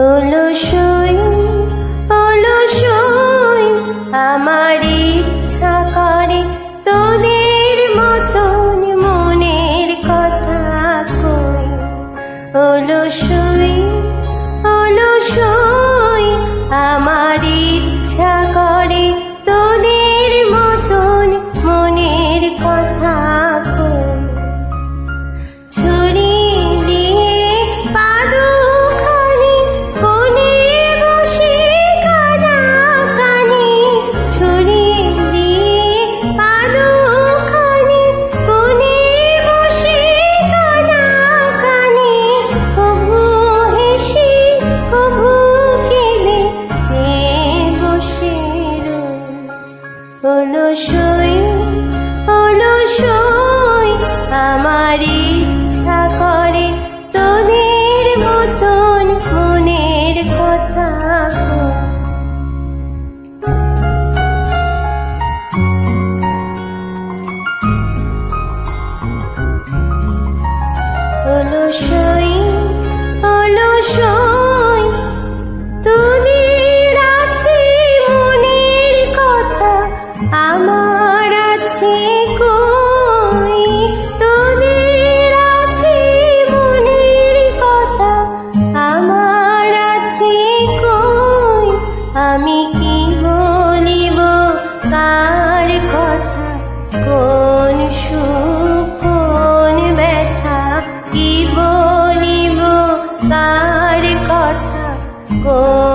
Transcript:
অলসই অলসই আমার ইচ্ছা করে তোদের মতন মনের কথা কই। অলসই অলসই আমার ইচ্ছা করে তোদের মতন মনের কথা কই। ছড়িয়ে দিয়ে পাদুখানি কোণে বসে কানাকানি, ছড়িয়ে দিয়ে পাদুখানি কোণে বসে কানাকানি। কভু হেসে কভু কেঁদে চেয়ে বসে রই। অলসই অলসই আমার ইচ্ছা করে তোদের মতন মনের কথা কই। অলসই অলসই তোদের আছে মনের কথা, আমার আছে কই। তোদের আছে মনের কথা, আমার আছে কই। আমি কি বলিব কার কথা, কোন সুখ কোন ব্যথা, কি বলিব কার কথা, কোন